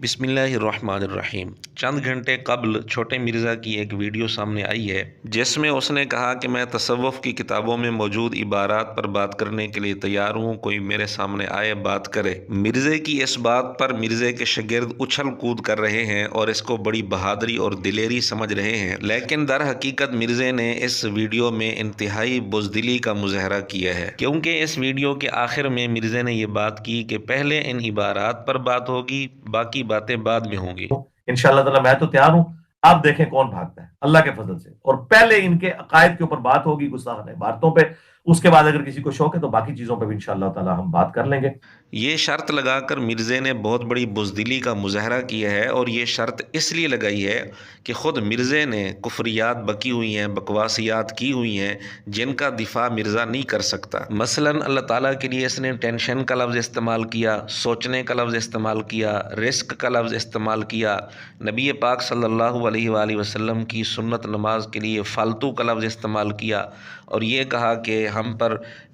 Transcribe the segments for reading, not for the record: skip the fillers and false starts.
बिस्मिल्लाहिर्रहमानिर्रहीम। चंद घंटे कबल छोटे मिर्ज़ा की एक वीडियो सामने आई है जिसमें उसने कहा कि मैं तसव्वुफ़ की किताबों में मौजूद इबारात पर बात करने के लिए तैयार हूँ, कोई मेरे सामने आए बात करे। मिर्ज़े की इस बात पर मिर्ज़े के शागिर्द उछल कूद कर रहे हैं और इसको बड़ी बहादुरी और दिलेरी समझ रहे हैं, लेकिन दर हकीकत मिर्ज़े ने इस वीडियो में इंतहाई बुज़दिली का मुज़ाहरा किया है, क्योंकि इस वीडियो के आखिर में मिर्ज़े ने यह बात की कि पहले इन इबारात पर बात होगी, बाकी बातें बाद में होंगी। इंशाअल्लाह ताला मैं तो तैयार हूं। आप देखें कौन भागता है अल्लाह के फजल से। और पहले इनके अकायद के ऊपर बात होगी, गुस्ताखाना इबारतों पे। उसके बाद अगर किसी को शौक है तो बाकी चीजों पे भी इंशाअल्लाह ताला हम बात कर लेंगे। ये शर्त लगाकर मिर्ज़े ने बहुत बड़ी बुज़दिली का मुज़ाहरा किया है, और ये शर्त इसलिए लगाई है कि ख़ुद मिर्ज़े ने कुफ्रियात बकी हुई हैं, बकवासियात की हुई हैं, जिनका दिफा मिर्ज़ा नहीं कर सकता। मसलन अल्लाह ताला के लिए इसने टेंशन का लफ्ज़ इस्तेमाल किया, सोचने का लफ्ज़ इस्तेमाल किया, रिस्क का लफ्ज़ इस्तेमाल किया। नबी पाक सल्लल्लाहु अलैहि वसल्लम की सुन्नत नमाज के लिए फ़ालतू का लफ्ज़ इस्तेमाल किया, और ये कहा कि हम पर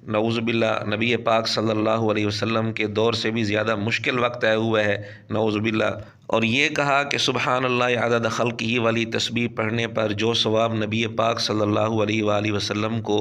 नऊज़ुबिल्लाह नबी पाक सल्लल्लाहु अलैहि वसल्लम के दौर से भी ज़्यादा मुश्किल वक्त आया हुआ है, नऊज़ुबिल्लाह। और ये कहा कि सुबहानल्लाह अदद खल्क़िही वाली तस्बीह पढ़ने पर जो सवाब नबी पाक सल्लल्लाहु अलैहि वसल्लम को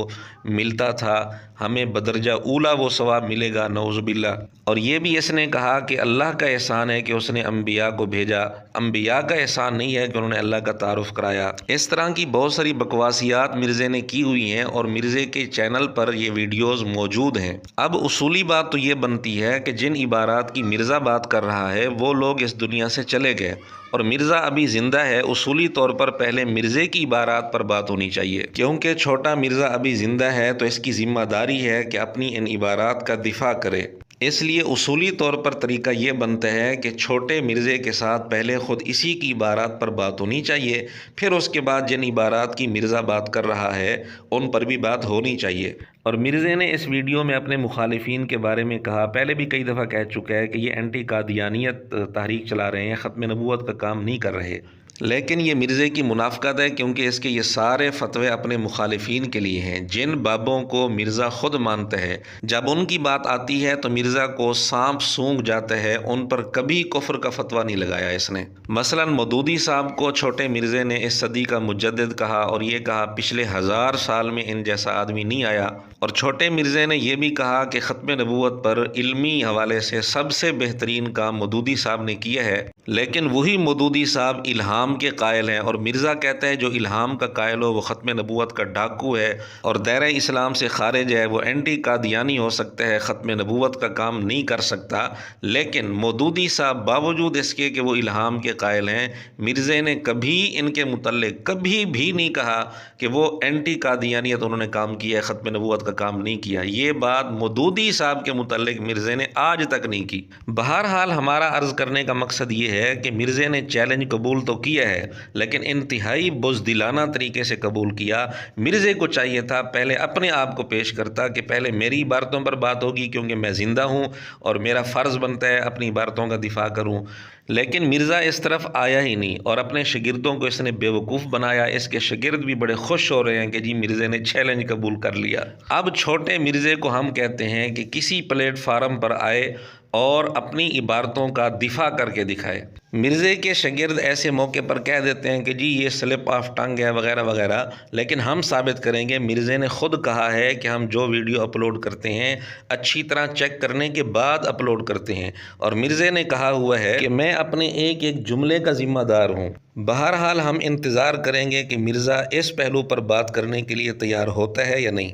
मिलता था, हमें बदरजा ऊला वो सवाब मिलेगा, नऊज़ुबिल्लाह। और ये भी इसने कहा कि अल्लाह का एहसान है कि उसने अम्बिया को भेजा, अम्बिया का एहसान नहीं है कि उन्होंने अल्लाह का तारुफ़ कराया। इस तरह की बहुत सारी बकवासियात मिर्ज़े ने की हुई हैं, और मिर्ज़े के चैनल पर ये वीडियोज़ मौजूद हैं। अब उसूली बात तो ये बनती है कि जिन इबारात की मिर्ज़ा बात कर रहा है वो लोग इस दुनिया से चले गए और मिर्ज़ा अभी ज़िंदा है। उसूली तौर पर पहले मिर्ज़े की इबारात पर बात होनी चाहिए, क्योंकि छोटा मिर्ज़ा अभी ज़िंदा है तो इसकी ज़िम्मेदारी है कि अपनी इन इबारात का दिफा करे। इसलिए उसूली तौर पर तरीका ये बनता है कि छोटे मिर्ज़े के साथ पहले ख़ुद इसी की इबारात पर बात होनी चाहिए, फिर उसके बाद जिन इबारात की मिर्ज़ा बात कर रहा है उन पर भी बात होनी चाहिए। और मिर्ज़े ने इस वीडियो में अपने मुखालिफिन के बारे में कहा, पहले भी कई दफ़ा कह चुका है कि ये एंटी कादियानियत तहरीक चला रहे हैं, ख़त्म नबूवत का काम नहीं कर रहे। लेकिन ये मिर्ज़े की मुनाफ़क़त है, क्योंकि इसके ये सारे फतवे अपने मुखालिफिन के लिए हैं, जिन बाबों को मिर्ज़ा ख़ुद मानता है। जब उनकी बात आती है तो मिर्ज़ा को सांप सूंघ जाता है, उन पर कभी कुफ्र का फतवा नहीं लगाया इसने। मसलन मौदूदी साहब को छोटे मिर्ज़े ने इस सदी का मुजद्दिद कहा, और ये कहा पिछले 1000 साल में इन जैसा आदमी नहीं आया। और छोटे मिर्ज़े ने यह भी कहा कि ख़त्म नबूवत पर इल्मी हवाले से सबसे बेहतरीन काम मौदूदी साहब ने किया है, लेकिन वही मौदूदी साहब इल्हाम के कायल हैं। और मिर्ज़ा कहता है जो इल्हाम का कायल हो वो ख़त्म नबूवत का डाकू है और दायरा इस्लाम से खारिज है, वो एंटी कादियानी हो सकता है, ख़त्म नबूवत का काम नहीं कर सकता। लेकिन मौदूदी साहब बावजूद इसके कि वो इल्हाम के कायल हैं, मिर्ज़े ने कभी इनके मुतल्लिक़ कभी भी नहीं कहा कि वो एंटी कादियानियत उन्होंने काम किया है, ख़त्म नबूवत का काम नहीं किया। ये बात मौदूदी साहब के मुतल्लिक़ मिर्ज़े ने आज तक नहीं की। बहरहाल हमारा अर्ज़ करने का मकसद ये है कि मिर्ज़े ने चैलेंज कबूल तो किया है, लेकिन इंतहाई बुज़दिलाना तरीके से कबूल किया। मिर्ज़े को चाहिए था पहले अपने आप को पेश करता कि पहले मेरी इबारतों पर बात होगी, क्योंकि मैं ज़िंदा हूँ और मेरा फ़र्ज़ बनता है अपनी इबारतों का दिफा करूँ। लेकिन मिर्ज़ा इस तरफ आया ही नहीं, और अपने शागिर्दों को इसने बेवकूफ़ बनाया। इसके शागिर्द भी बड़े खुश हो रहे हैं कि जी मिर्ज़े ने चैलेंज कबूल कर लिया। अब छोटे मिर्ज़े को हम कहते हैं कि किसी प्लेटफार्म पर आए और अपनी इबारतों का दिफा करके दिखाए। मिर्ज़े के शागिर्द ऐसे मौके पर कह देते हैं कि जी ये स्लिप ऑफ टंग है वगैरह वगैरह, लेकिन हम साबित करेंगे मिर्ज़े ने ख़ुद कहा है कि हम जो वीडियो अपलोड करते हैं अच्छी तरह चेक करने के बाद अपलोड करते हैं, और मिर्ज़े ने कहा हुआ है कि मैं अपने एक एक जुमले का ज़िम्मेदार हूँ। बहरहाल हम इंतज़ार करेंगे कि मिर्ज़ा इस पहलू पर बात करने के लिए तैयार होता है या नहीं।